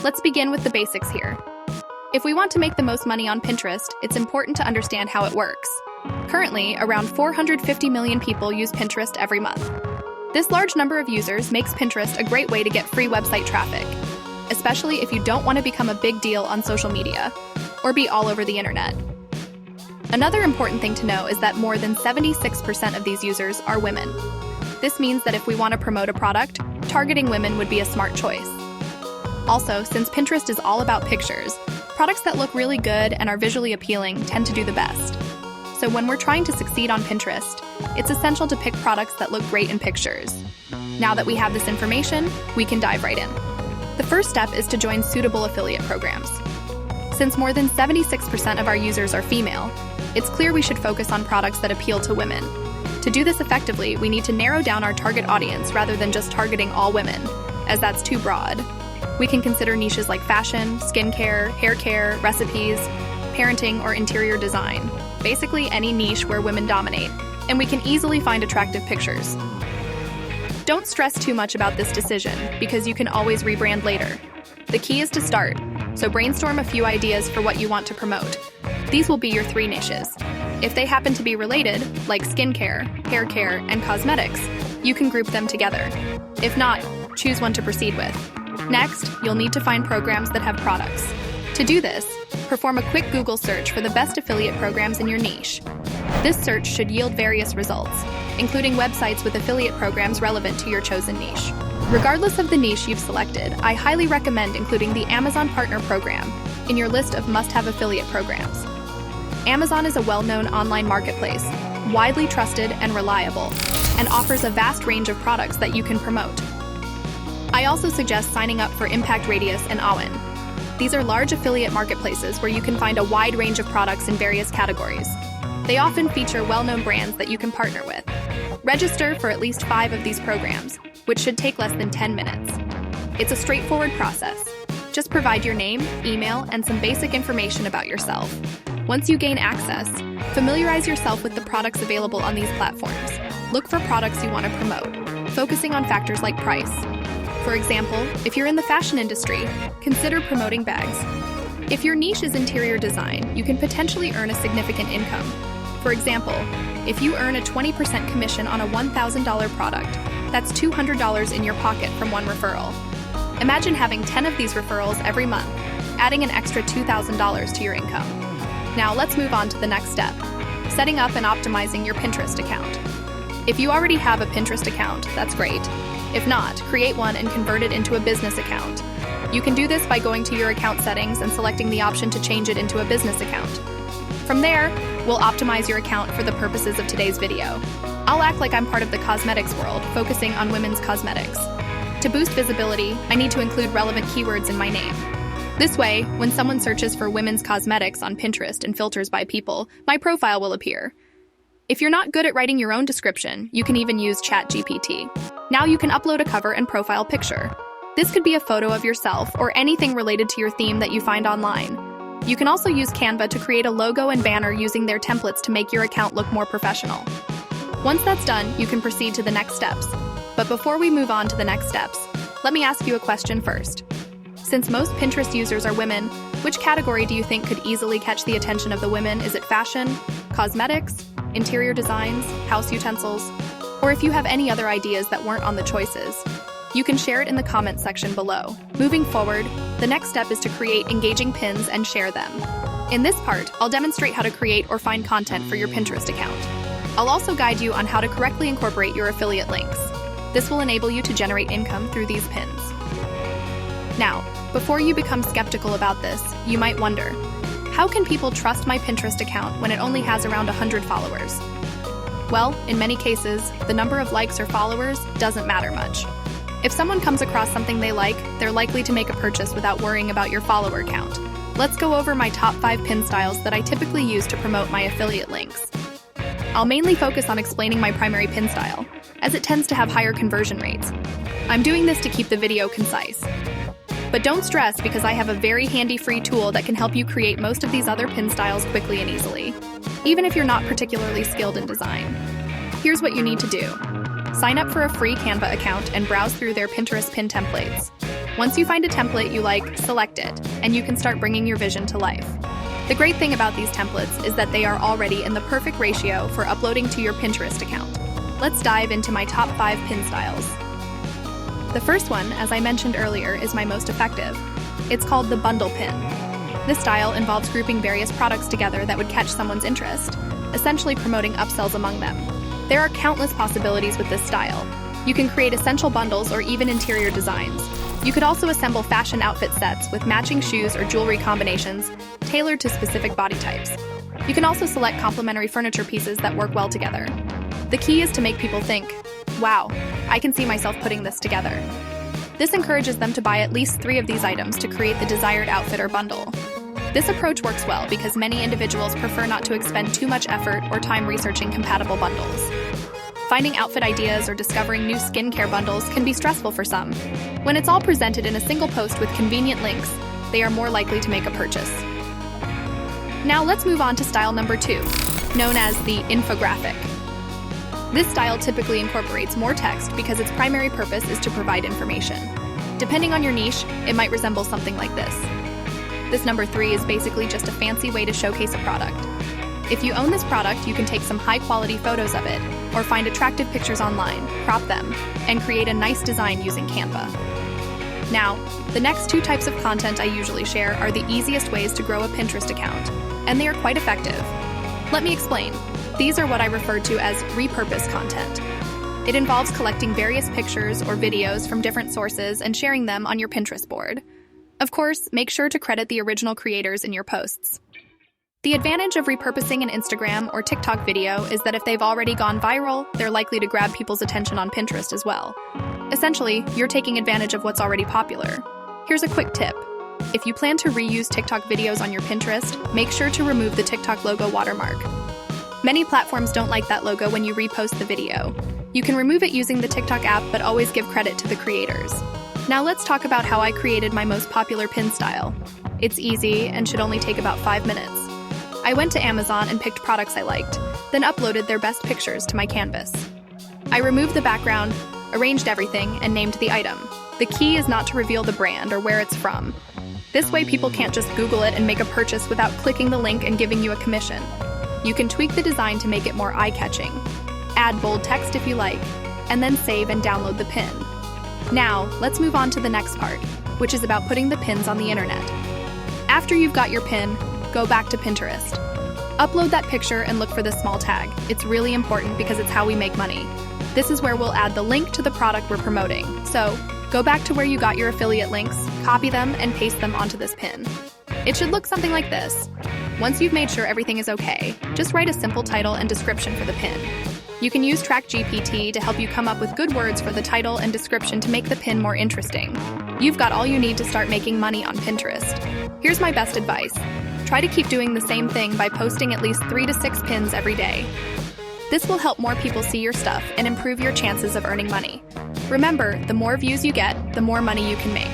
Let's begin with the basics here. If we want to make the most money on Pinterest, it's important to understand how it works. Currently, around 450 million people use Pinterest every month. This large number of users makes Pinterest a great way to get free website traffic, especially if you don't want to become a big deal on social media or be all over the internet. Another important thing to know is that more than 76% of these users are women. This means that if we want to promote a product, targeting women would be a smart choice. Also, since Pinterest is all about pictures, products that look really good and are visually appealing tend to do the best. So when we're trying to succeed on Pinterest, it's essential to pick products that look great in pictures. Now that we have this information, we can dive right in. The first step is to join suitable affiliate programs. Since more than 76% of our users are female, it's clear we should focus on products that appeal to women. To do this effectively, we need to narrow down our target audience rather than just targeting all women, as that's too broad. We can consider niches like fashion, skincare, hair care, recipes, parenting, or interior design. Basically any niche where women dominate, and we can easily find attractive pictures. Don't stress too much about this decision, because you can always rebrand later. The key is to start, so brainstorm a few ideas for what you want to promote. These will be your 3 niches. If they happen to be related, like skincare, hair care, and cosmetics, you can group them together. If not, choose one to proceed with. Next, you'll need to find programs that have products. To do this, perform a quick Google search for the best affiliate programs in your niche. This search should yield various results, including websites with affiliate programs relevant to your chosen niche. Regardless of the niche you've selected, I highly recommend including the Amazon Partner Program in your list of must-have affiliate programs. Amazon is a well-known online marketplace, widely trusted and reliable, and offers a vast range of products that you can promote. I also suggest signing up for Impact Radius and Awin. These are large affiliate marketplaces where you can find a wide range of products in various categories. They often feature well-known brands that you can partner with. Register for at least 5 of these programs, which should take less than 10 minutes. It's a straightforward process. Just provide your name, email, and some basic information about yourself. Once you gain access, familiarize yourself with the products available on these platforms. Look for products you want to promote, focusing on factors like price. For example, if you're in the fashion industry, consider promoting bags. If your niche is interior design, you can potentially earn a significant income. For example, if you earn a 20% commission on a $1,000 product, that's $200 in your pocket from one referral. Imagine having 10 of these referrals every month, adding an extra $2,000 to your income. Now let's move on to the next step, setting up and optimizing your Pinterest account. If you already have a Pinterest account, that's great. If not, create one and convert it into a business account. You can do this by going to your account settings and selecting the option to change it into a business account. From there, we'll optimize your account for the purposes of today's video. I'll act like I'm part of the cosmetics world, focusing on women's cosmetics. To boost visibility, I need to include relevant keywords in my name. This way, when someone searches for women's cosmetics on Pinterest and filters by people, my profile will appear. If you're not good at writing your own description, you can even use ChatGPT. Now you can upload a cover and profile picture. This could be a photo of yourself or anything related to your theme that you find online. You can also use Canva to create a logo and banner using their templates to make your account look more professional. Once that's done, you can proceed to the next steps. But before we move on to the next steps, let me ask you a question first. Since most Pinterest users are women, which category do you think could easily catch the attention of the women? Is it fashion, cosmetics, interior designs, house utensils? Or if you have any other ideas that weren't on the choices, you can share it in the comments section below. Moving forward, the next step is to create engaging pins and share them. In this part, I'll demonstrate how to create or find content for your Pinterest account. I'll also guide you on how to correctly incorporate your affiliate links. This will enable you to generate income through these pins. Now, before you become skeptical about this, you might wonder, how can people trust my Pinterest account when it only has around 100 followers? Well, in many cases, the number of likes or followers doesn't matter much. If someone comes across something they like, they're likely to make a purchase without worrying about your follower count. Let's go over my top 5 pin styles that I typically use to promote my affiliate links. I'll mainly focus on explaining my primary pin style, as it tends to have higher conversion rates. I'm doing this to keep the video concise. But don't stress, because I have a very handy free tool that can help you create most of these other pin styles quickly and easily, even if you're not particularly skilled in design. Here's what you need to do. Sign up for a free Canva account and browse through their Pinterest pin templates. Once you find a template you like, select it, and you can start bringing your vision to life. The great thing about these templates is that they are already in the perfect ratio for uploading to your Pinterest account. Let's dive into my top 5 pin styles. The first one, as I mentioned earlier, is my most effective. It's called the bundle pin. This style involves grouping various products together that would catch someone's interest, essentially promoting upsells among them. There are countless possibilities with this style. You can create essential bundles or even interior designs. You could also assemble fashion outfit sets with matching shoes or jewelry combinations tailored to specific body types. You can also select complementary furniture pieces that work well together. The key is to make people think, wow, I can see myself putting this together. This encourages them to buy at least 3 of these items to create the desired outfit or bundle. This approach works well because many individuals prefer not to expend too much effort or time researching compatible bundles. Finding outfit ideas or discovering new skincare bundles can be stressful for some. When it's all presented in a single post with convenient links, they are more likely to make a purchase. Now let's move on to style number 2, known as the infographic. This style typically incorporates more text because its primary purpose is to provide information. Depending on your niche, it might resemble something like this. This number 3 is basically just a fancy way to showcase a product. If you own this product, you can take some high-quality photos of it, or find attractive pictures online, crop them, and create a nice design using Canva. Now, the next 2 types of content I usually share are the easiest ways to grow a Pinterest account, and they are quite effective. Let me explain. These are what I refer to as repurposed content. It involves collecting various pictures or videos from different sources and sharing them on your Pinterest board. Of course, make sure to credit the original creators in your posts. The advantage of repurposing an Instagram or TikTok video is that if they've already gone viral, they're likely to grab people's attention on Pinterest as well. Essentially, you're taking advantage of what's already popular. Here's a quick tip. If you plan to reuse TikTok videos on your Pinterest, make sure to remove the TikTok logo watermark. Many platforms don't like that logo when you repost the video. You can remove it using the TikTok app, but always give credit to the creators. Now let's talk about how I created my most popular pin style. It's easy and should only take about 5 minutes. I went to Amazon and picked products I liked, then uploaded their best pictures to my canvas. I removed the background, arranged everything, and named the item. The key is not to reveal the brand or where it's from. This way people can't just Google it and make a purchase without clicking the link and giving you a commission. You can tweak the design to make it more eye-catching. Add bold text if you like, and then save and download the pin. Now, let's move on to the next part, which is about putting the pins on the internet. After you've got your pin, go back to Pinterest. Upload that picture and look for this small tag. It's really important because it's how we make money. This is where we'll add the link to the product we're promoting. So, go back to where you got your affiliate links, copy them, and paste them onto this pin. It should look something like this. Once you've made sure everything is okay, just write a simple title and description for the pin. You can use ChatGPT to help you come up with good words for the title and description to make the pin more interesting. You've got all you need to start making money on Pinterest. Here's my best advice. Try to keep doing the same thing by posting at least 3 to 6 pins every day. This will help more people see your stuff and improve your chances of earning money. Remember, the more views you get, the more money you can make.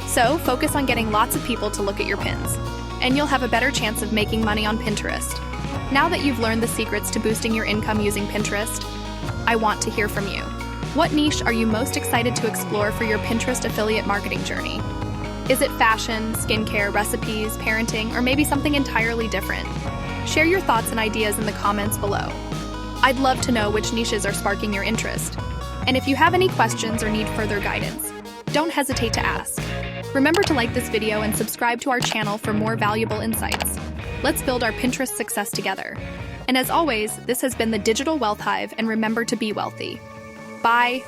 So, focus on getting lots of people to look at your pins, and you'll have a better chance of making money on Pinterest. Now that you've learned the secrets to boosting your income using Pinterest, I want to hear from you. What niche are you most excited to explore for your Pinterest affiliate marketing journey? Is it fashion, skincare, recipes, parenting, or maybe something entirely different? Share your thoughts and ideas in the comments below. I'd love to know which niches are sparking your interest. And if you have any questions or need further guidance, don't hesitate to ask. Remember to like this video and subscribe to our channel for more valuable insights. Let's build our Pinterest success together. And as always, this has been the Digital Wealth Hive, and remember to be wealthy. Bye.